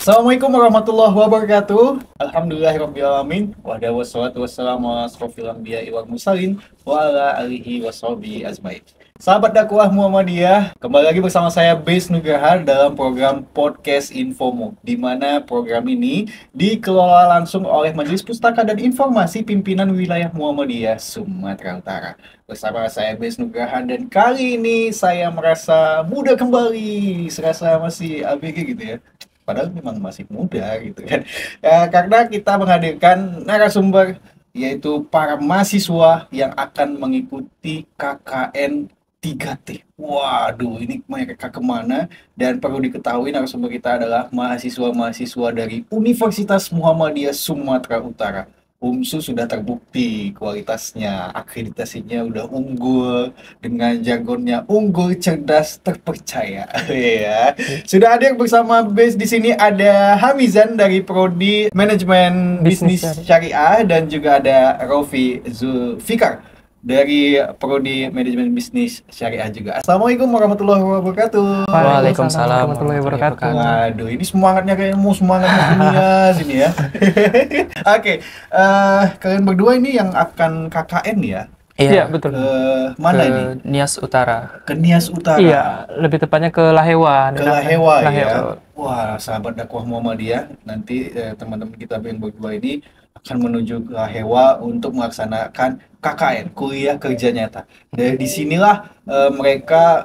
Assalamualaikum warahmatullahi wabarakatuh. Alhamdulillahirrabbilalamin. Wassalatu wassalamu ala asrofil anbiya'i wal mursalin wa ala alihi washabihi ajmain. Sahabat dakwah Muhammadiyah, kembali lagi bersama saya Bes Nugraha dalam program Podcast Infomu, di mana program ini dikelola langsung oleh Majelis Pustaka dan Informasi Pimpinan Wilayah Muhammadiyah Sumatera Utara. Bersama saya Bes Nugraha, dan kali ini saya merasa muda kembali, serasa masih ABG gitu ya. Padahal memang masih muda gitu kan. Ya, karena kita menghadirkan narasumber yaitu para mahasiswa yang akan mengikuti KKN 3T. Waduh, ini mereka kemana? Dan perlu diketahui narasumber kita adalah mahasiswa-mahasiswa dari Universitas Muhammadiyah Sumatera Utara. UMSU sudah terbukti kualitasnya, akreditasinya udah unggul, dengan jargonnya unggul, cerdas, terpercaya. Ya. Sudah hadir bersama Bes di sini ada Hamizan dari Prodi Manajemen Bisnis Syariah, dan juga ada Rofi Zulfikar dari Prodi Manajemen Bisnis Syariah juga. Assalamualaikum warahmatullahi wabarakatuh. Waalaikumsalam warahmatullahi wabarakatuh. Waduh, ini semangatnya kayak mau semangatnya dunia sini ya. Oke, kalian berdua ini yang akan KKN ya? Iya, betul. Mana ke ini? Nias Utara. Ke Nias Utara. Iya, lebih tepatnya ke Lahewa. Ke Lahewa ya. Lahewa. Wah, sahabat dakwah Muhammadiyah, nanti teman-teman kita yang berdua ini akan menuju ke Lahewa untuk melaksanakan KKN, kuliah kerja nyata. Dari disinilah mereka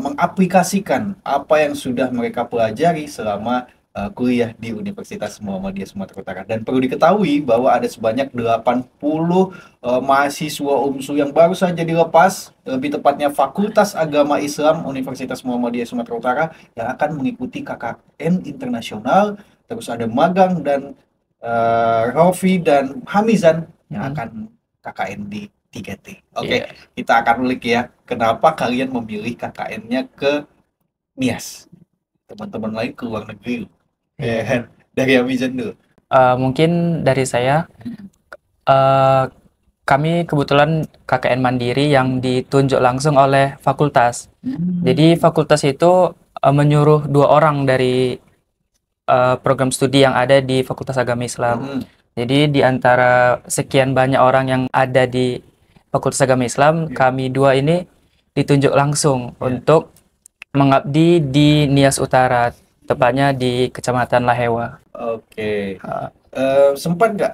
mengaplikasikan apa yang sudah mereka pelajari selama kuliah di Universitas Muhammadiyah Sumatera Utara. Dan perlu diketahui bahwa ada sebanyak 80 mahasiswa UMSU yang baru saja dilepas, lebih tepatnya Fakultas Agama Islam Universitas Muhammadiyah Sumatera Utara, yang akan mengikuti KKN internasional. Terus ada magang, dan Rofi dan Hamizan yang akan KKN di 3T. Oke, kita akan ulik ya, kenapa kalian memilih KKN-nya ke Nias. Teman-teman lain ke luar negeri. Dari Hamizan dulu. Mungkin dari saya, kami kebetulan KKN mandiri yang ditunjuk langsung oleh fakultas. Jadi fakultas itu menyuruh 2 orang dari program studi yang ada di Fakultas Agama Islam. Jadi di antara sekian banyak orang yang ada di Fakultas Agama Islam, kami 2 ini ditunjuk langsung untuk mengabdi di Nias Utara, tepatnya di Kecamatan Lahewa. Oke. Sempat nggak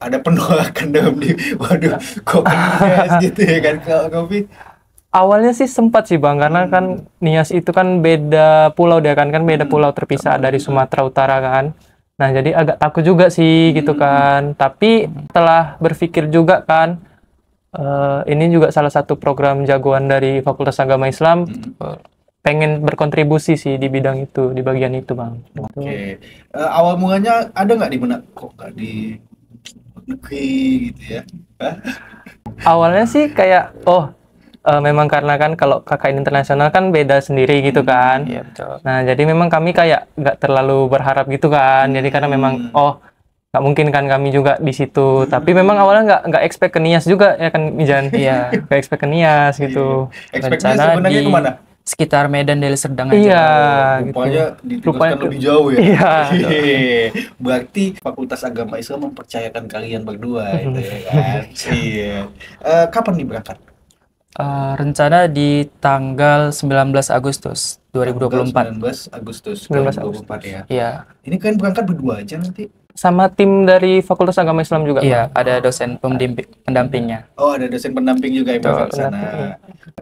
ada penolakan dalam diri? Waduh, kok Nias gitu ya kan, Rofi? Awalnya sih sempat sih Bang, karena kan Nias itu kan beda pulau dia kan beda pulau terpisah dari Sumatera Utara kan. Nah, jadi agak takut juga sih gitu kan. Tapi setelah berpikir juga kan, ini juga salah satu program jagoan dari Fakultas Agama Islam, pengen berkontribusi sih di bidang itu, di bagian itu Bang. Oke. Awal mulanya ada nggak di benak, kok nggak di negeri gitu ya? Awalnya sih kayak, memang karena kan kalau KKN internasional kan beda sendiri gitu kan. Iya, betul. Nah, jadi memang kami kayak nggak terlalu berharap gitu kan. Jadi karena memang nggak mungkin kan kami juga di situ. Tapi memang awalnya nggak expect ke Nias juga ya kan, Mijan. Iya, nggak expect ke Nias gitu. Rencana sebenarnya di kemana? sekitar Medan Deli Serdang aja. Iya, rupanya ditugaskan lebih jauh ya. Iya. Berarti Fakultas Agama Islam mempercayakan kalian berdua itu ya kan. Iya. Kapan nih berangkat? Rencana di tanggal 19 Agustus 2024. 19 Agustus 2024 ya. Iya. Ini kalian berangkat berdua aja nanti? Sama tim dari Fakultas Agama Islam juga. Iya, ada dosen pendampingnya. Oh, ada dosen pendamping juga yang berangkat ke sana.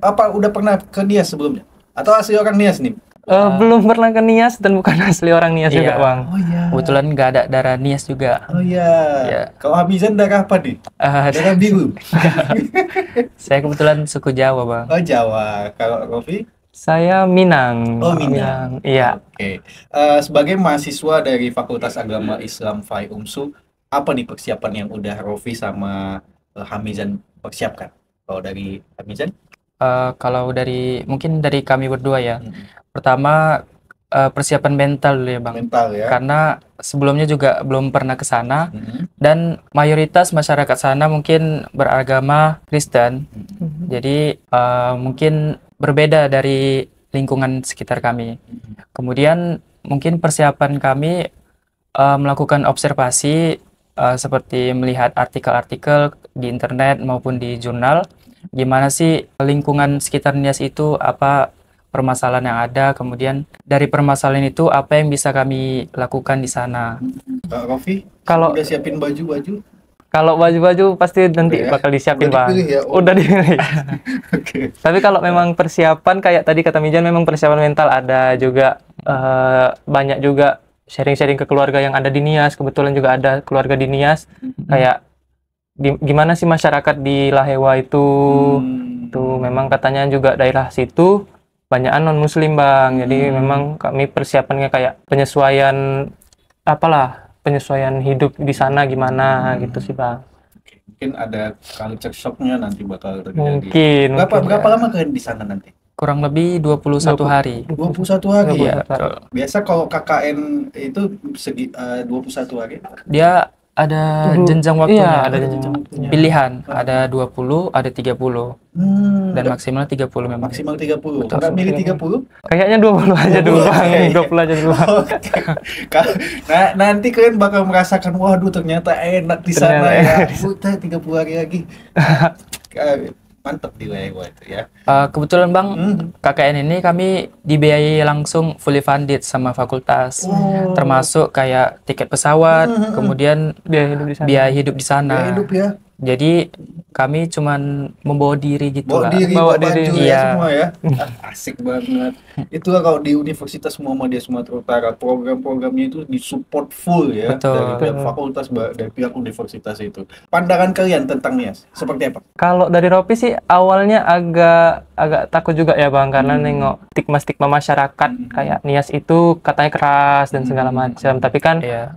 Apa udah pernah ke Nias sebelumnya? Atau asli orang Nias nih? Belum pernah ke Nias dan bukan asli orang Nias juga, Bang. Oh iya. Kebetulan nggak ada darah Nias juga. Oh iya. Kalau Hamizan darah apa nih? Darah biru. Saya kebetulan suku Jawa, Bang. Oh, Jawa. Kalau Rofi? Saya Minang. Oh, Minang. Iya. Oke. Sebagai mahasiswa dari Fakultas Agama Islam FAI UMSU, apa nih persiapan yang udah Rofi sama Hamizan persiapkan? Kalau dari Hamizan? Kalau mungkin dari kami berdua ya. Pertama, persiapan mental dulu ya Bang. Mental ya. Karena sebelumnya juga belum pernah ke sana, dan mayoritas masyarakat sana mungkin beragama Kristen. Jadi mungkin berbeda dari lingkungan sekitar kami. Kemudian mungkin persiapan kami Melakukan observasi seperti melihat artikel-artikel di internet maupun di jurnal, gimana sih lingkungan sekitar Nias itu, apa permasalahan yang ada, kemudian dari permasalahan itu apa yang bisa kami lakukan di sana. Kak Rofi, Kalau udah siapin baju-baju? kalau baju-baju pasti nanti Udah ya? bakal disiapin Udah Bang. dipilih ya? Oh. Udah dipilih. Oke. Tapi kalau memang persiapan kayak tadi kata Mijan, memang persiapan mental ada juga, banyak juga sharing-sharing ke keluarga yang ada di Nias. Kebetulan juga ada keluarga di Nias. Kayak gimana sih masyarakat di Lahewa itu. Tuh memang katanya juga daerah situ banyakan non muslim Bang. Jadi memang kami persiapannya kayak penyesuaian penyesuaian hidup di sana gimana gitu sih Bang. Mungkin ada culture shock-nya nanti bakal terjadi. Mungkin Berapa lama kalian di sana nanti? Kurang lebih 21 hari. 21 hari ya? 21 hari. Biasa kalau KKN itu 21 hari? Dia ada jenjang waktunya, Iya, ada jenjang waktunya. pilihan, ada 20, ada 30, dan maksimal 30 memang. maksimal 30. Betul. Nggak milih 30? Kayaknya 20 aja dulu 20 Bang. aja ya. 20 aja dulu Bang. Oke. Nah, nanti kalian bakal merasakan, waduh ternyata enak di sana Ternyata ya. Udah 30 hari lagi. Mantap di Laewa itu ya. Kebetulan Bang, KKN ini kami dibiayai langsung fully funded sama fakultas, termasuk kayak tiket pesawat, kemudian Biaya hidup di sana. biaya hidup di sana. Biaya hidup ya. Jadi kami cuman membawa diri gitu Bawa lah. diri, Bawa bawa baju diri. ya Iya. semua ya. Asik banget. Itulah kalau di Universitas Muhammadiyah Sumatera Utara, program-programnya itu disupport full ya. Betul. Dari pihak fakultas, dari pihak universitas itu. Pandangan kalian tentang Nias seperti apa? Kalau dari Ropi sih awalnya agak takut juga ya Bang, karena nengok stigma-stigma masyarakat kayak Nias itu katanya keras dan segala macam. Tapi kan Iya.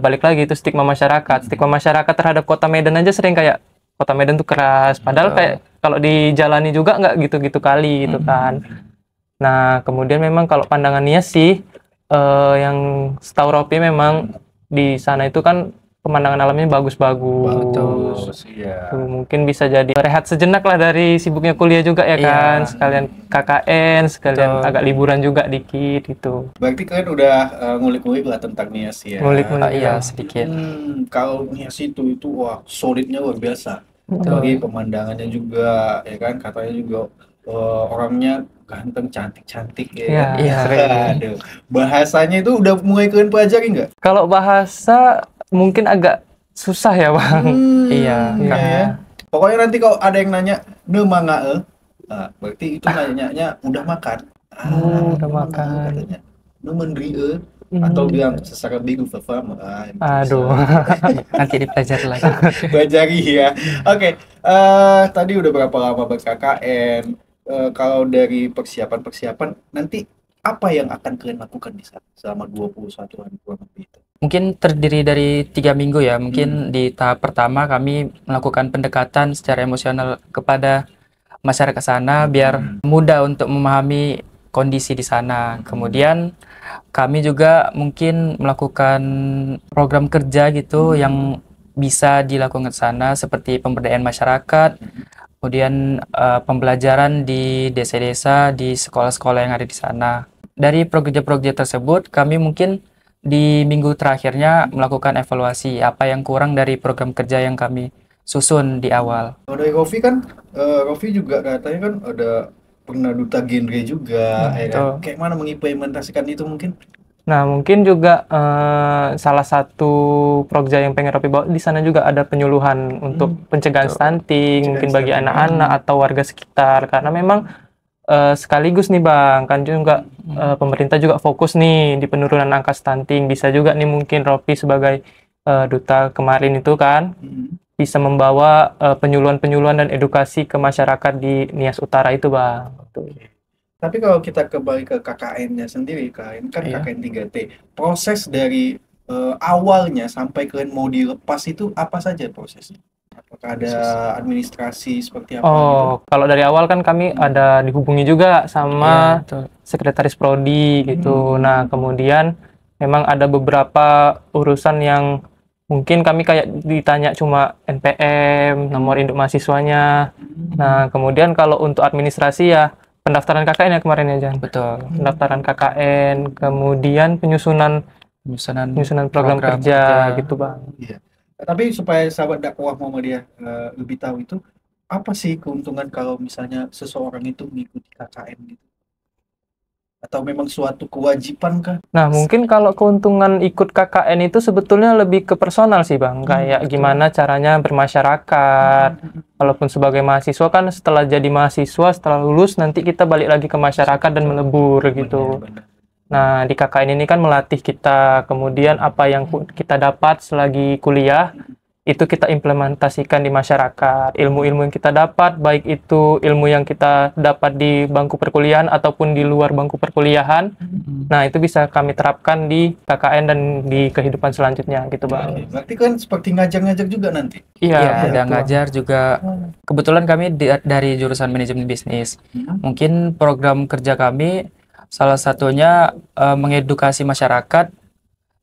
balik lagi itu stigma masyarakat. Stigma masyarakat terhadap Kota Medan aja sering kayak Kota Medan tuh keras. Padahal kayak kalau dijalani juga nggak gitu-gitu kali gitu kan. Nah, kemudian memang kalau pandangan Nias sih yang setahu Ropi memang di sana itu kan pemandangan alamnya bagus-bagus. Iya. Tuh, mungkin bisa jadi rehat sejenak lah dari sibuknya kuliah juga ya Iya. kan. Sekalian KKN, sekalian Betul. agak liburan juga dikit gitu. Berarti kalian udah ngulik-ngulik lah tentang Nias ya. Ngulik-ngulik. Iya, sedikit. Kalau Nias itu wah solidnya luar biasa. Apalagi pemandangannya juga ya kan, katanya juga orangnya ganteng, cantik-cantik ya. Iya, kan? iya. Aduh. Bahasanya itu udah mulai kalian pelajari nggak? Kalau bahasa mungkin agak susah ya Bang. Iya, iya ya. Pokoknya nanti kalau ada yang nanya mangae, berarti itu nanyanya udah makan. Udah makan. Katanya. Mendrie atau bilang secara bigu fafam. Aduh. Nanti dipelajari lagi. Pelajari ya. Oke, tadi udah berapa lama ber-KKN? Kalau dari persiapan nanti apa yang akan kalian lakukan di sana selama 21 hari kurang lebih itu? Mungkin terdiri dari 3 minggu ya. Mungkin di tahap pertama kami melakukan pendekatan secara emosional kepada masyarakat sana biar mudah untuk memahami kondisi di sana. Kemudian kami juga mungkin melakukan program kerja gitu yang bisa dilakukan di sana seperti pemberdayaan masyarakat, kemudian pembelajaran di desa-desa, di sekolah-sekolah yang ada di sana. Dari proyek-proyek tersebut, kami mungkin di minggu terakhirnya melakukan evaluasi apa yang kurang dari program kerja yang kami susun di awal. Kalau dari Rofi kan, Rofi juga katanya kan ada pernah duta genre juga, ya kan? Kayak mana mengimplementasikan itu mungkin? Nah, mungkin juga salah satu program yang pengen Ropi bawa di sana juga ada penyuluhan untuk pencegahan stunting, mungkin bagi anak-anak atau warga sekitar, karena memang sekaligus nih Bang, kan juga pemerintah juga fokus nih di penurunan angka stunting. Bisa juga nih mungkin Ropi sebagai duta kemarin itu kan bisa membawa penyuluhan-penyuluhan dan edukasi ke masyarakat di Nias Utara itu Bang. Tapi kalau kita kembali ke KKN-nya sendiri, KKN kan KKN 3T. Proses dari awalnya sampai kalian mau dilepas itu apa saja prosesnya? Apakah ada administrasi seperti apa gitu? Kalau dari awal kan kami ada dihubungi juga sama sekretaris prodi gitu. Nah, kemudian memang ada beberapa urusan yang mungkin kami kayak ditanya cuma NPM, nomor induk mahasiswanya. Nah, kemudian kalau untuk administrasi ya pendaftaran KKN ya kemarin ya Jan. Betul. Pendaftaran KKN, kemudian penyusunan penyusunan program kerja gitu Bang. Iya. Tapi supaya sahabat dakwah Muhammadiyah lebih tahu itu apa sih keuntungan kalau misalnya seseorang itu mengikuti KKN gitu? Atau memang suatu kewajiban kah? Nah, mungkin kalau keuntungan ikut KKN itu sebetulnya lebih ke personal sih Bang, kayak betul. gimana caranya bermasyarakat. Walaupun sebagai mahasiswa kan setelah jadi mahasiswa, setelah lulus nanti kita balik lagi ke masyarakat dan melebur gitu. Benar. Nah, di KKN ini kan melatih kita, kemudian apa yang kita dapat selagi kuliah, itu kita implementasikan di masyarakat. Ilmu-ilmu yang kita dapat, baik itu ilmu yang kita dapat di bangku perkuliahan ataupun di luar bangku perkuliahan, nah itu bisa kami terapkan di KKN dan di kehidupan selanjutnya gitu Bang. Oke, berarti kan seperti ngajar-ngajar juga nanti. Iya, Iya, ada betul. ngajar juga. Kebetulan kami dari jurusan manajemen bisnis. Mungkin program kerja kami salah satunya mengedukasi masyarakat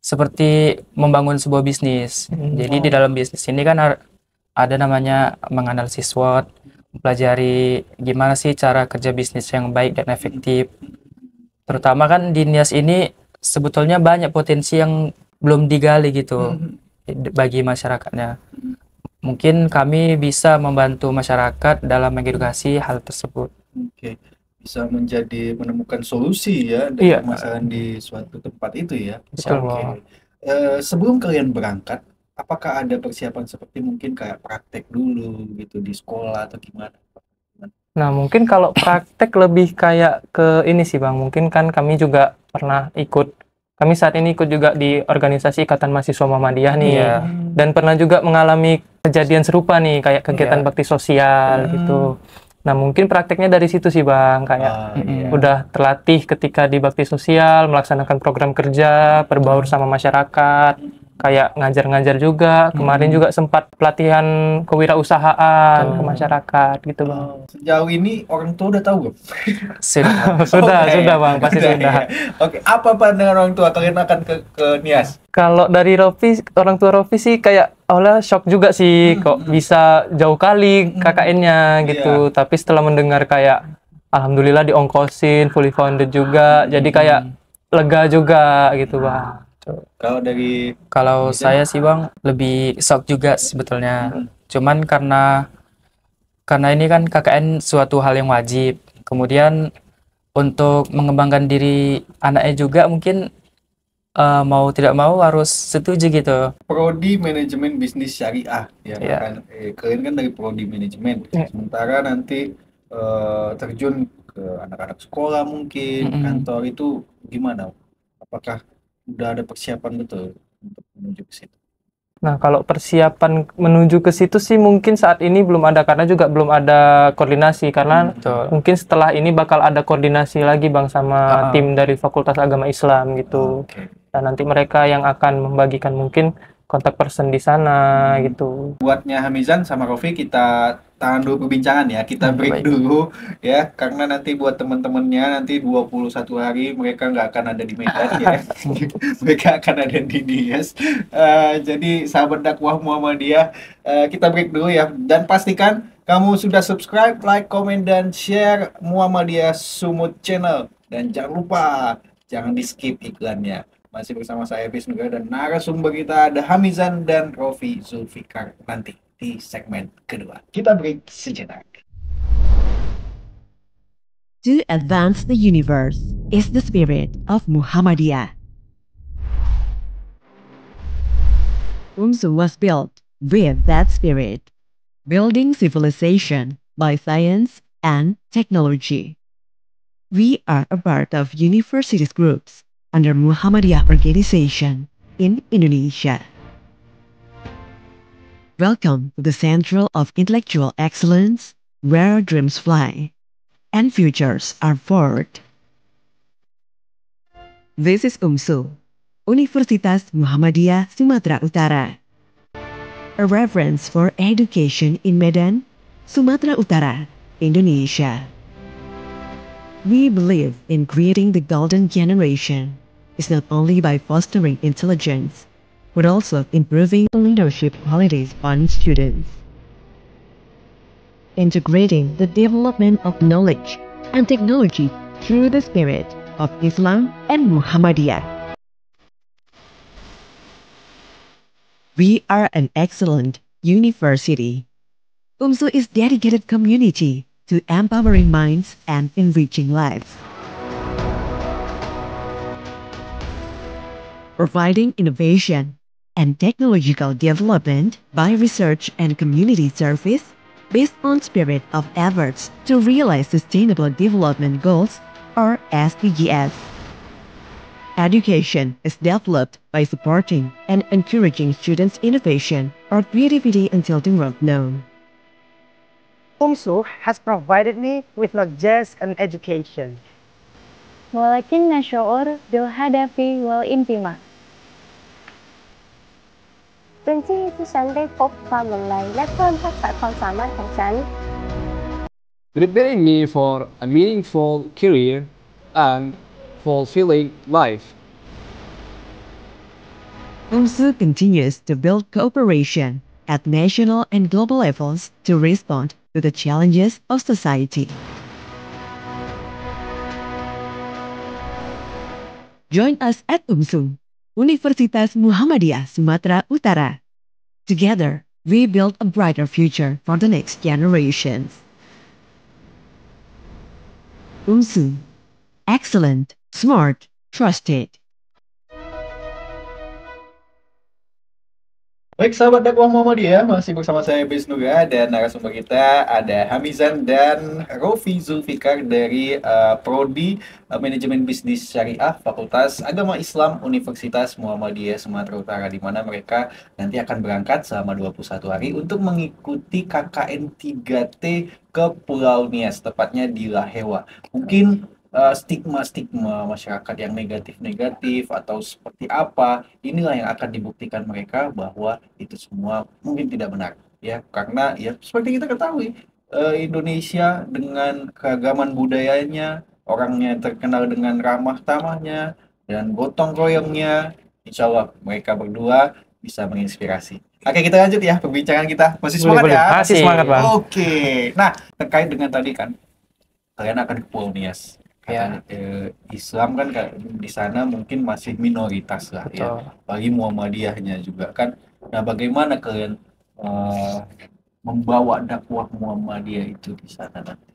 seperti membangun sebuah bisnis. Jadi di dalam bisnis ini kan ada namanya menganalisis SWOT, mempelajari gimana sih cara kerja bisnis yang baik dan efektif. Terutama kan di NIAS ini sebetulnya banyak potensi yang belum digali gitu bagi masyarakatnya. Mungkin kami bisa membantu masyarakat dalam mengedukasi hal tersebut. Oke, bisa menemukan solusi ya dari Iya. permasalahan di suatu tempat itu ya. Betul, Oke. Bang. Sebelum kalian berangkat, apakah ada persiapan seperti mungkin kayak praktek dulu gitu di sekolah atau gimana? Nah, mungkin kalau praktek lebih kayak ke ini sih Bang, mungkin kan kami juga pernah kami saat ini ikut juga di organisasi Ikatan Mahasiswa Muhammadiyah nih, Iya. dan pernah juga mengalami kejadian serupa nih, kayak kegiatan Iya. bakti sosial gitu. Nah, mungkin prakteknya dari situ sih Bang, kayak Iya. udah terlatih ketika di bakti sosial, melaksanakan program kerja, berbaur sama masyarakat, kayak ngajar-ngajar juga. Kemarin juga sempat pelatihan kewirausahaan ke masyarakat gitu Bang. Sejauh ini orang tua udah tahu belum? Sudah. Sudah Bang, pasti Udah, sudah. ya. Oke, apa pandangan orang tua kalian akan ke NIAS? Kalau dari Rofi, orang tua Rofi sih kayak awalnya shock juga sih, kok bisa jauh kali KKN-nya gitu. Tapi setelah mendengar kayak alhamdulillah diongkosin, fully funded juga, jadi kayak lega juga gitu Bang. Kalau Saya sih Bang lebih shock juga sebetulnya. Cuman karena ini kan KKN suatu hal yang wajib. Kemudian untuk mengembangkan diri anaknya juga mungkin mau tidak mau harus setuju gitu. Prodi manajemen bisnis syariah ya Iya. kan, kalian kan dari prodi manajemen, sementara nanti terjun ke anak-anak sekolah mungkin kantor itu gimana? Apakah udah ada persiapan betul untuk menuju ke situ? Nah, kalau persiapan menuju ke situ sih mungkin saat ini belum ada, karena juga belum ada koordinasi, karena mungkin setelah ini bakal ada koordinasi lagi Bang sama tim dari Fakultas Agama Islam gitu. Dan nanti mereka yang akan membagikan mungkin kontak person di sana gitu. Buatnya Hamizan sama Rofi, kita tahan dulu perbincangan ya, kita break baik. dulu ya, karena nanti buat teman-temannya nanti 21 hari mereka nggak akan ada di Medan ya. Mereka akan ada di NIAS. Jadi sahabat dakwah Muhammadiyah, kita break dulu ya, dan pastikan kamu sudah subscribe, like, komen, dan share Muhammadiyah Sumut Channel, dan jangan lupa jangan di skip iklannya. Masih bersama saya Fis Nugra dan narasumber kita ada Hamizan dan Rofi Zulfikar nanti di segmen kedua. Kita break sejenak. To advance the universe is the spirit of Muhammadiyah. UMSU was built with that spirit, building civilization by science and technology. We are a part of universities groups under Muhammadiyah Organization in Indonesia. Welcome to the Central of Intellectual Excellence, where dreams fly and futures are forged. This is UMSU, Universitas Muhammadiyah Sumatera Utara, a reference for education in Medan, Sumatera Utara, Indonesia. We believe in creating the golden generation is not only by fostering intelligence, but also improving leadership qualities on students. Integrating the development of knowledge and technology through the spirit of Islam and Muhammadiyah. we are an excellent university. UMSU is dedicated community to empowering minds and enriching lives. Providing innovation and technological development by research and community service based on spirit of efforts to realize Sustainable Development Goals or SDGs. Education is developed by supporting and encouraging students' innovation or creativity until the world known. UMSU has provided me with not just an education, ولكن شعور بالهدف والانتماء. เป็นที่ที่ฉันได้พบความหลงใหลและเพิ่มทักษะความสามารถของฉัน preparing me for a meaningful career and fulfilling life. UMSU continues to build cooperation at national and global levels to respond to the challenges of society. Join us at UMSU, Universitas Muhammadiyah Sumatera Utara. Together, we build a brighter future for the next generations. UMSU, excellent, smart, trusted. Baik sahabat dakwah Muhammadiyah, masih bersama saya Bis Nuga dan narasumber kita ada Hamizan dan Rofi Zulfikar dari Prodi Manajemen Bisnis Syariah Fakultas Agama Islam Universitas Muhammadiyah Sumatera Utara, di mana mereka nanti akan berangkat selama 21 hari untuk mengikuti KKN 3T ke Pulau Nias, tepatnya di Lahewa. Mungkin stigma-stigma masyarakat yang negatif-negatif atau seperti apa, inilah yang akan dibuktikan mereka bahwa itu semua mungkin tidak benar, ya, karena ya seperti kita ketahui, Indonesia dengan keragaman budayanya, orangnya terkenal dengan ramah tamahnya dan gotong royongnya. Insya Allah mereka berdua bisa menginspirasi. Oke, kita lanjut ya perbincangan kita. Masih semangat Boleh, ya? masih semangat, Bang. Oke. Nah, terkait dengan tadi kan kalian akan ke Pulau Nias. Ya. Islam kan di sana mungkin masih minoritas lah. Betul. Ya, bagi Muhammadiyahnya juga kan. Nah, bagaimana kalian membawa dakwah Muhammadiyah itu di sana nanti?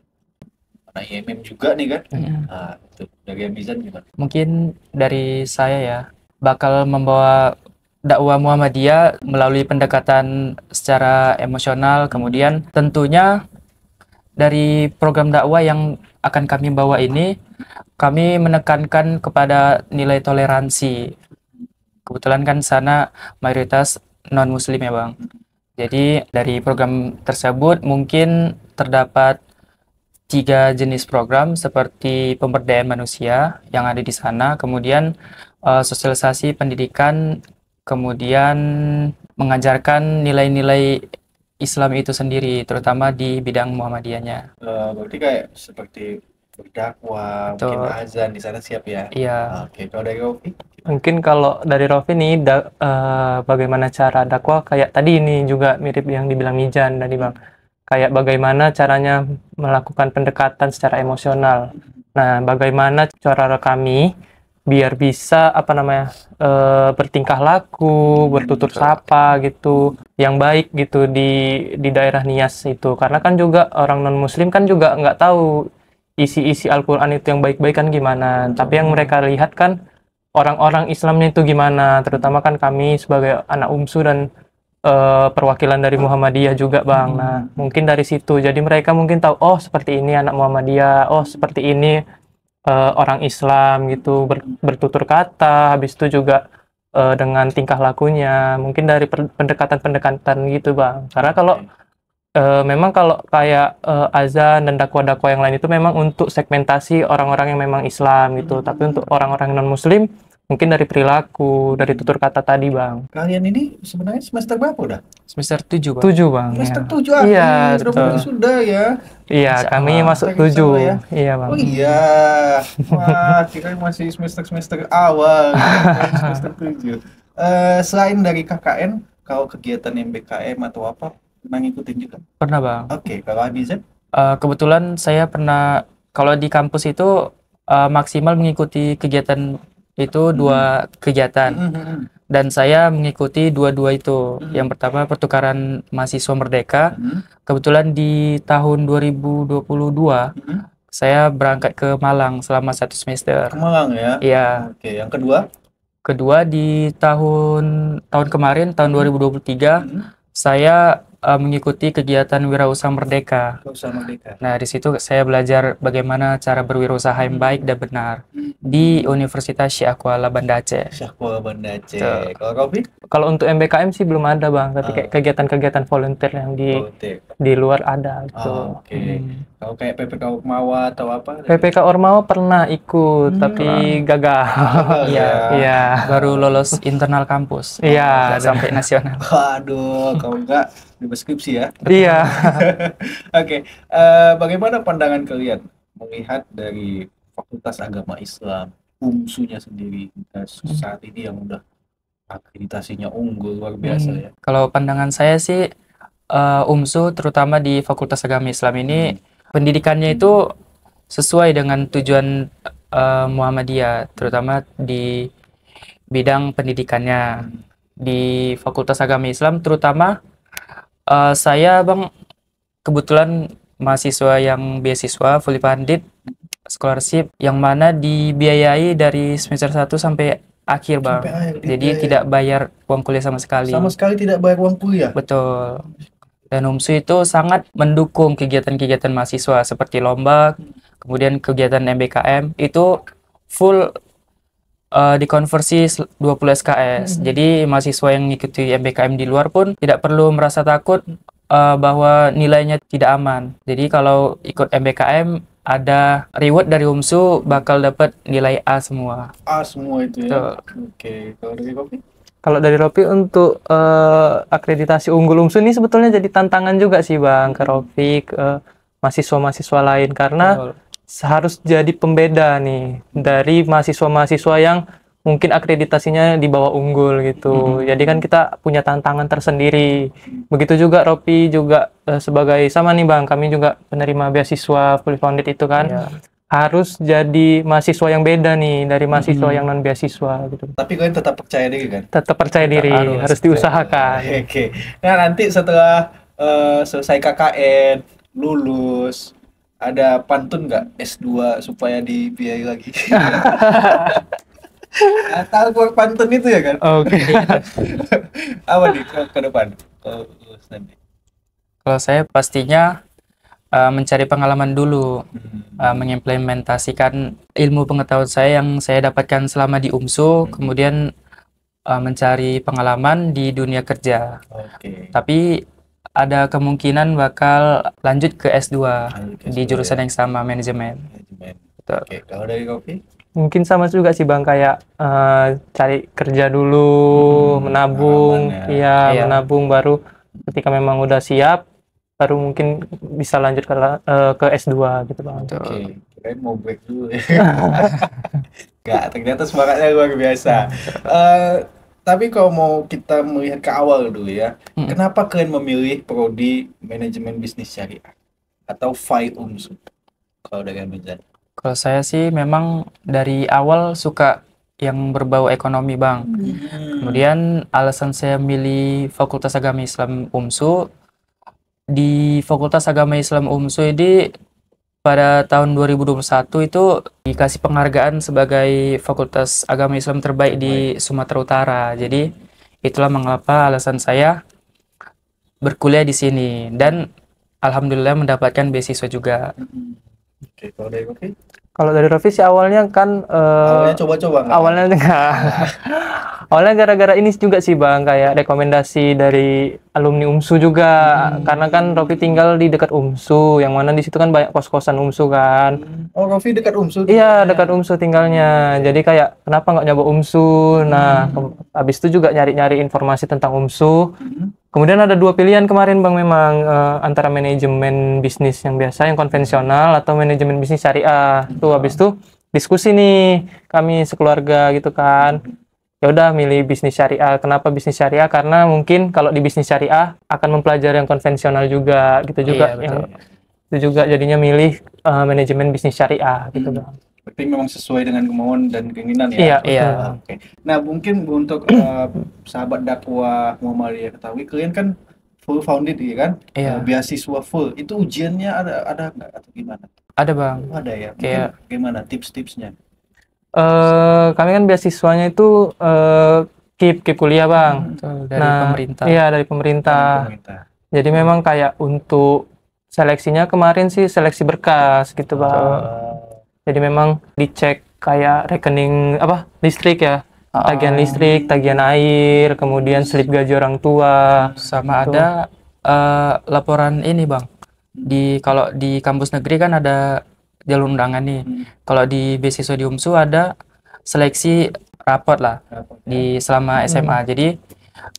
Karena IMM juga nih kan. Nah, itu dari Amizan gimana? Mungkin dari saya ya, bakal membawa dakwah Muhammadiyah melalui pendekatan secara emosional, kemudian tentunya dari program dakwah yang akan kami bawa ini, kami menekankan kepada nilai toleransi. Kebetulan kan sana mayoritas non-muslim ya Bang. Jadi dari program tersebut mungkin terdapat 3 jenis program seperti pemberdayaan manusia yang ada di sana, kemudian sosialisasi pendidikan, kemudian mengajarkan nilai-nilai Islam itu sendiri, terutama di bidang Muhammadiyahnya. Berarti kayak seperti berdakwah, Betul. mungkin azan di sana siap ya? Iya. Oke, kalau dari Rofi? Mungkin kalau dari Rofi nih, bagaimana cara dakwah, kayak tadi ini juga mirip yang dibilang Mijan tadi Bang. Kayak bagaimana caranya melakukan pendekatan secara emosional. Nah, bagaimana cara kami biar bisa bertingkah laku, bertutur sapa gitu, yang baik gitu di daerah Nias itu. Karena kan juga orang non Muslim kan juga nggak tahu isi-isi Al-Quran itu yang baik-baik kan gimana. Tapi yang mereka lihat kan orang-orang Islamnya itu gimana. Terutama kan kami sebagai anak UMSU dan perwakilan dari Muhammadiyah juga Bang. Nah mungkin dari situ jadi mereka mungkin tahu, oh seperti ini anak Muhammadiyah, oh seperti ini orang Islam gitu, bertutur kata, habis itu juga dengan tingkah lakunya, mungkin dari pendekatan-pendekatan gitu Bang. Karena kalau memang kalau kayak azan dan dakwah-dakwah yang lain itu memang untuk segmentasi orang-orang yang memang Islam gitu, tapi untuk orang-orang non-Muslim mungkin dari perilaku, dari tutur kata tadi Bang. Kalian ini sebenarnya semester berapa udah? Semester 7 Bang. 7 Bang. Semester Ya. 7 akhir, Iya, berarti betul. sudah ya. Iya, kami Sama. masuk Sama 7. ya. Iya Bang. Oh iya, wah kira masih semester awal, semester 7. Selain dari KKN, kalau kegiatan MBKM atau apa, pernah ngikutin juga? Pernah Bang. Oke, kalau Abizan? Kebetulan saya pernah, kalau di kampus itu maksimal mengikuti kegiatan Itu dua kegiatan. Dan saya mengikuti dua-dua itu. Yang pertama pertukaran mahasiswa merdeka. Kebetulan di tahun 2022 saya berangkat ke Malang selama 1 semester. Ke Malang ya? Iya. Oke, yang kedua? Kedua di tahun kemarin tahun 2023 saya mengikuti kegiatan Wirausaha Merdeka. Wirausaha Merdeka. Nah, di situ saya belajar bagaimana cara berwirausaha yang baik dan benar di Universitas Syekh Kuala Banda Aceh. Syekh Kuala Banda Aceh. Kalau Rofi? Kalau untuk MBKM sih belum ada Bang, tapi kayak kegiatan-kegiatan volunteer yang di luar ada gitu. Oke. Kalau kayak PPK Ormawa atau apa? PPK Ormawa pernah ikut tapi gagal. Iya. Baru lolos internal kampus. Iya, sampai nasional. Waduh, kalau enggak bebas skripsi ya. Iya. Oke. Bagaimana pandangan kalian melihat dari Fakultas Agama Islam, UMSU-nya sendiri saat ini yang udah akreditasinya unggul luar biasa ya? Kalau pandangan saya sih UMSU terutama di Fakultas Agama Islam ini pendidikannya itu sesuai dengan tujuan Muhammadiyah, terutama di bidang pendidikannya di Fakultas Agama Islam. Terutama saya Bang kebetulan mahasiswa yang beasiswa fully funded scholarship yang mana dibiayai dari semester 1 sampai akhir Bang. Jadi tidak bayar uang kuliah sama sekali. Sama sekali tidak bayar uang kuliah? Betul. Dan UMSU itu sangat mendukung kegiatan-kegiatan mahasiswa seperti lomba, kemudian kegiatan MBKM itu full dikonversi 20 SKS. Jadi mahasiswa yang mengikuti MBKM di luar pun tidak perlu merasa takut bahwa nilainya tidak aman. Jadi kalau ikut MBKM ada reward dari UMSU bakal dapat nilai A semua. A semua itu ya. Oke. Kalau dari Rofi? Kalau dari Rofi untuk akreditasi unggul UMSU ini sebetulnya jadi tantangan juga sih Bang ke Rofi, ke mahasiswa-mahasiswa lain karena harus jadi pembeda nih dari mahasiswa-mahasiswa yang mungkin akreditasinya di bawah unggul gitu. Jadi kan kita punya tantangan tersendiri. Begitu juga Rofi juga sebagai sama nih Bang, kami juga penerima beasiswa fully funded itu kan. Harus jadi mahasiswa yang beda nih dari mahasiswa yang non beasiswa gitu. Tapi kalian tetap percaya diri kan? Tetap percaya diri, harus diusahakan. Oke. Nah, nanti setelah selesai KKN, lulus, ada pantun nggak S2 supaya dibiayai lagi? Tahu pantun itu ya kan? Oke. Apa nih ke depan? Kalau saya pastinya mencari pengalaman dulu, mengimplementasikan ilmu pengetahuan saya yang saya dapatkan selama di UMSU, kemudian mencari pengalaman di dunia kerja. Tapi ada kemungkinan bakal lanjut ke S2 di jurusan yang sama, manajemen. Oke, kalau dari Rofi? Mungkin sama juga sih Bang, kayak cari kerja dulu, menabung, menabung baru ketika memang udah siap baru mungkin bisa lanjut ke S2 gitu Bang. Oke, kirain mau break dulu ya. Enggak, ternyata semangatnya luar biasa. Tapi kalau mau kita melihat ke awal dulu ya, kenapa kalian memilih prodi manajemen bisnis syariah atau FAI UMSU? Kalau dari Amizan? Kalau saya sih memang dari awal suka yang berbau ekonomi Bang. Kemudian alasan saya milih Fakultas Agama Islam UMSU, di Fakultas Agama Islam UMSU ini pada tahun 2021 itu dikasih penghargaan sebagai Fakultas Agama Islam terbaik di Sumatera Utara. Jadi itulah mengapa alasan saya berkuliah di sini dan alhamdulillah mendapatkan beasiswa juga. Oke, kalau dari Rofi? Kalau dari Rofi sih awalnya kan awalnya coba-coba nggak? Awalnya enggak. Awalnya gara-gara ini juga sih Bang, kayak rekomendasi dari alumni UMSU juga. Karena kan Rofi tinggal di dekat UMSU, yang mana di situ kan banyak kos-kosan UMSU kan. Oh, Rofi dekat UMSU? Iya, dekat UMSU tinggalnya. Jadi kayak kenapa nggak nyoba UMSU? Nah, habis itu juga nyari-nyari informasi tentang UMSU. Kemudian ada dua pilihan kemarin Bang memang antara manajemen bisnis yang biasa yang konvensional atau manajemen bisnis syariah. Tuh habis itu diskusi nih kami sekeluarga gitu kan. Ya udah milih bisnis syariah. Kenapa bisnis syariah? Karena mungkin kalau di bisnis syariah akan mempelajari yang konvensional juga gitu juga. Yang itu juga jadinya milih manajemen bisnis syariah gitu Bang. Tapi memang sesuai dengan kemauan dan keinginan ya. Iya, Iya. betul. Oke. Nah, mungkin untuk sahabat dakwah Muhammadiyah ketahui, kalian kan full founded ya kan? Iya. Beasiswa full. Itu ujiannya ada nggak atau gimana? Ada Bang. Oh, ada ya. Mungkin Kayak- gimana tips-tipsnya? Kami kan beasiswanya itu KIP kuliah bang. Betul, dari Nah, pemerintah. Iya dari pemerintah. Pemerintah. Jadi memang kayak untuk seleksinya kemarin sih seleksi berkas gitu bang. Jadi memang dicek kayak rekening apa listrik ya, tagihan listrik, tagihan air, kemudian slip gaji orang tua. Sama Gitu. ada laporan ini Bang. Kalau di kampus negeri kan ada jalur undangan nih. Kalau di beasiswa di UMSU ada seleksi rapot lah di selama SMA. Jadi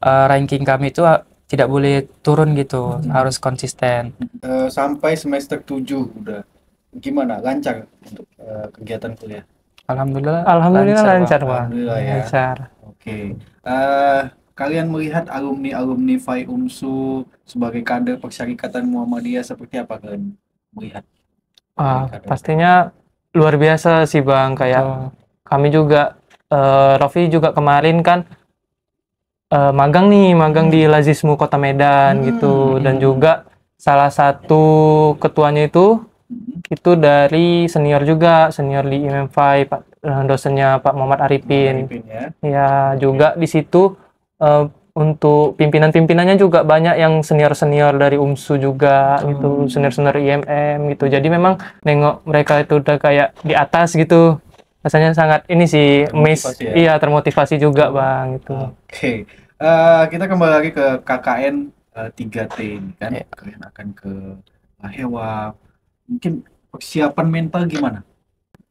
ranking kami itu tidak boleh turun gitu, harus konsisten. Sampai semester 7 udah. Gimana? Lancar untuk kegiatan kuliah? Alhamdulillah lancar bang. Alhamdulillah ya. Lancar. Oke. Kalian melihat alumni-alumni FAI UMSU sebagai kader Persyarikatan Muhammadiyah seperti apa kalian melihat? Pastinya luar biasa sih bang. Kayak kami juga, Rofi juga kemarin kan magang di Lazismu Kota Medan gitu, dan juga salah satu ketuanya itu dari senior di IMM5, dosennya Pak Muhammad Arifin. Ya. Ya juga di situ untuk pimpinan-pimpinannya juga banyak yang senior-senior dari UMSU juga gitu, senior-senior IMM gitu. Jadi memang nengok mereka itu udah kayak di atas gitu. Rasanya sangat ini sih Termotivasi ya? iya termotivasi juga bang gitu. Oke. Kita kembali lagi ke KKN 3T ini kan. Kalian akan ke Hewa. Mungkin persiapan mental gimana?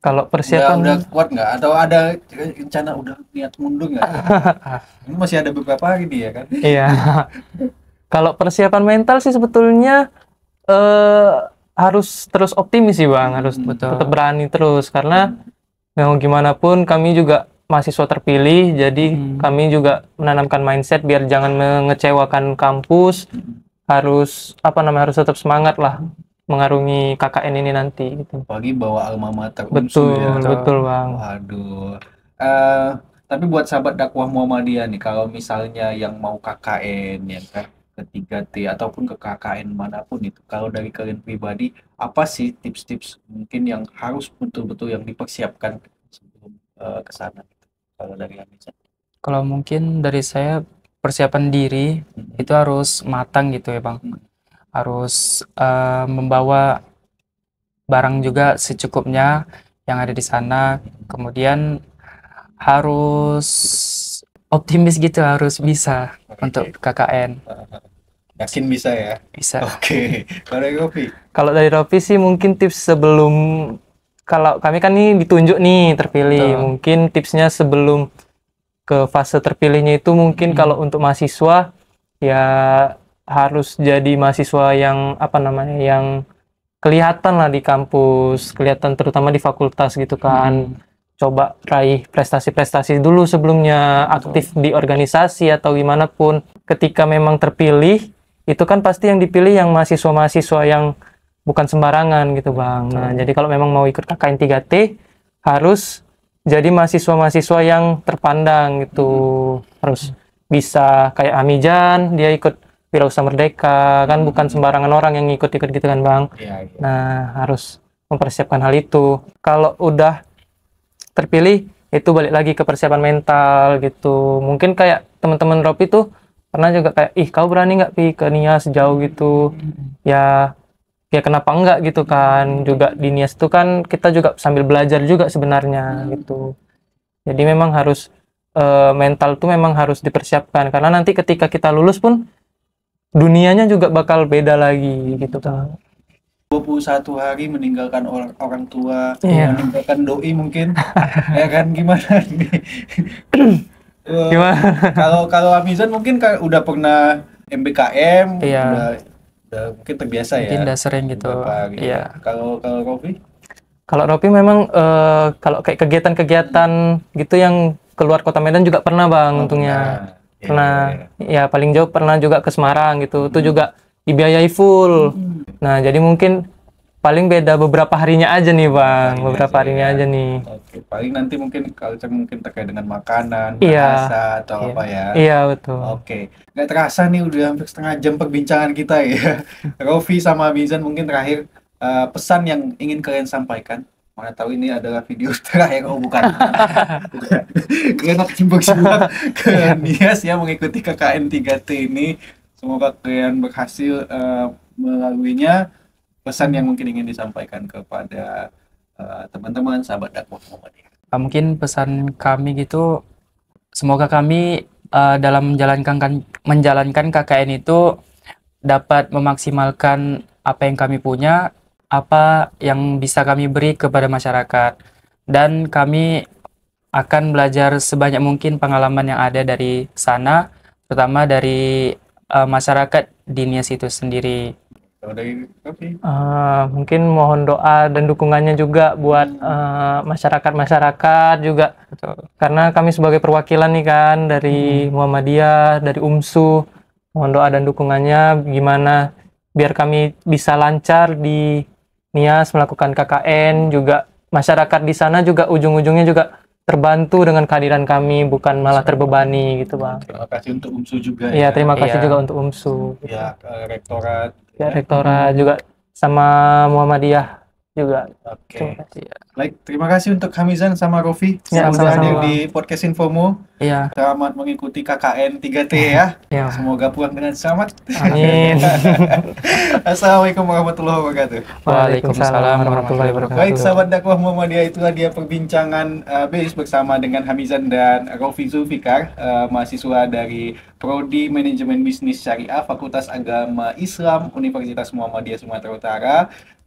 Kalau persiapan Udah kuat nggak? Atau ada rencana udah niat mundur nggak? Ini masih ada beberapa hari nih ya kan? Iya. Kalau persiapan mental sih sebetulnya harus terus optimis sih bang, harus tetap berani terus, karena memang gimana pun kami juga mahasiswa terpilih, jadi kami juga menanamkan mindset biar jangan mengecewakan kampus, harus harus tetap semangat lah mengarungi KKN ini nanti gitu. Apalagi bawa alma mater UMSU ya. Betul bang. Waduh. Tapi buat sahabat dakwah Muhammadiyah nih, kalau misalnya yang mau KKN ya kan, ke 3T ataupun ke KKN manapun itu, kalau dari kalian pribadi, apa sih tips-tips mungkin yang harus betul-betul yang dipersiapkan sebelum ke sana? Kalau dari Amiza? Kalau mungkin dari saya persiapan diri itu harus matang gitu ya Bang. Harus membawa barang juga secukupnya yang ada di sana. Kemudian harus optimis gitu, harus bisa untuk KKN. Yakin bisa ya? Bisa. Oke. Kalau dari Rofi? Kalau dari Rofi sih mungkin tips sebelum, kalau kami kan nih ditunjuk nih terpilih, mungkin tipsnya sebelum ke fase terpilihnya itu mungkin kalau untuk mahasiswa ya harus jadi mahasiswa yang yang kelihatan lah di kampus, kelihatan terutama di fakultas gitu kan. Coba raih prestasi-prestasi dulu sebelumnya, aktif di organisasi atau gimana pun. Ketika memang terpilih, itu kan pasti yang dipilih yang mahasiswa-mahasiswa yang bukan sembarangan gitu bang. Nah jadi kalau memang mau ikut KKN 3T harus jadi mahasiswa-mahasiswa yang terpandang gitu. Harus bisa kayak Amijan, dia ikut Wirausaha Merdeka, kan bukan sembarangan orang yang ikut-ikut gitu kan bang. Nah harus mempersiapkan hal itu. Kalau udah terpilih, itu balik lagi ke persiapan mental gitu. Mungkin kayak teman-teman Ropi tuh pernah juga kayak, kau berani nggak pi ke Nias jauh gitu? Ya kenapa enggak gitu kan. Juga di Nias itu kan kita juga sambil belajar juga sebenarnya gitu. Jadi memang harus mental tuh memang harus dipersiapkan, karena nanti ketika kita lulus pun dunianya juga bakal beda lagi gitu kan. 21 hari meninggalkan orang tua, meninggalkan doi mungkin. Ya kan, gimana nih? Kalau Amizan mungkin udah pernah MBKM, udah mungkin terbiasa ya. Mungkin udah sering gitu. Iya. Kalau Rofi? Kalau Rofi memang kalau kayak kegiatan-kegiatan gitu yang keluar kota Medan juga pernah bang, untungnya. Pernah, ya paling jauh pernah juga ke Semarang gitu. Itu juga dibiayai full. Nah, jadi mungkin paling beda beberapa harinya aja nih Bang, Harinya beberapa aja harinya ya. aja nih. Oke, paling nanti mungkin culture mungkin terkait dengan makanan, Iya. bahasa atau Iya. apa ya. Iya betul. Oke, nggak terasa nih udah hampir setengah jam perbincangan kita ya. Rofi sama Mizan mungkin terakhir pesan yang ingin kalian sampaikan. Mana tahu ini adalah video terakhir, oh bukan. Bukan. Kalian akan simbang-simbang ke Nias ya mengikuti KKN 3T ini. Semoga kalian berhasil melaluinya. Pesan yang mungkin ingin disampaikan kepada teman-teman sahabat dakwah Muhammadiyah. Mungkin pesan kami gitu, semoga kami dalam menjalankan KKN itu dapat memaksimalkan apa yang kami punya, apa yang bisa kami beri kepada masyarakat, dan kami akan belajar sebanyak mungkin pengalaman yang ada dari sana, terutama dari masyarakat di Nias itu sendiri. Kalau dari Rofi, Mungkin mohon doa dan dukungannya juga buat masyarakat-masyarakat juga. Karena kami sebagai perwakilan nih kan dari Muhammadiyah, dari UMSU, mohon doa dan dukungannya gimana biar kami bisa lancar di Nias melakukan KKN, juga masyarakat di sana juga ujung-ujungnya juga terbantu dengan kehadiran kami, bukan malah terbebani gitu Bang. terima kasih untuk UMSU juga Iya, terima kasih Iya. juga untuk UMSU. ya rektorat. Ya, Rektorat juga sama Muhammadiyah juga. Oke. Terima kasih. Baik, terima kasih untuk Hamizan sama Rofi Ya, yang sudah hadir sama-sama. di podcast Infomu. Iya, Selamat mengikuti KKN 3T ya. iya. Semoga pulang dengan selamat. Amin. Assalamualaikum warahmatullahi wabarakatuh. Waalaikumsalam warahmatullahi wabarakatuh. Baik, sahabat dakwah Muhammadiyah, itulah dia perbincangan BIS bersama dengan Hamizan dan Rofi Zulfikar, mahasiswa dari Prodi Manajemen Bisnis Syariah Fakultas Agama Islam Universitas Muhammadiyah Sumatera Utara,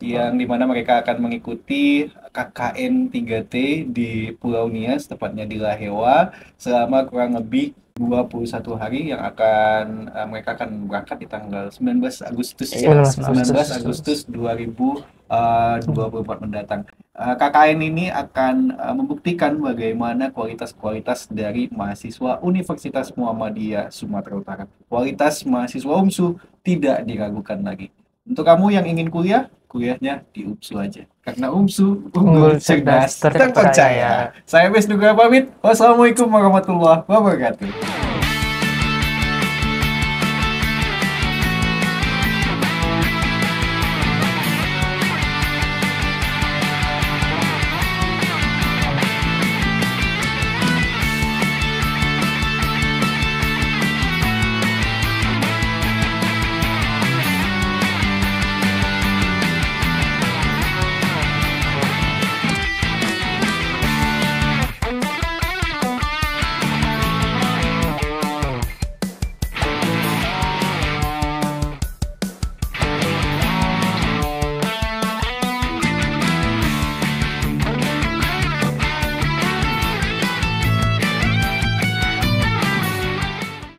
yang dimana mereka akan mengikuti KKN 3T di Pulau Nias, tepatnya di Lahewa, selama kurang lebih 21 hari yang akan mereka akan berangkat di tanggal 19 Agustus ya. 19 Agustus 2024 mendatang. KKN ini akan membuktikan bagaimana kualitas-kualitas dari mahasiswa Universitas Muhammadiyah Sumatera Utara. Kualitas mahasiswa UMSU tidak diragukan lagi. Untuk kamu yang ingin kuliah, kuliahnya di UMSU aja. Karena UMSU unggul, cerdas, terpercaya. Saya Wisnu pamit. Wassalamualaikum warahmatullahi wabarakatuh.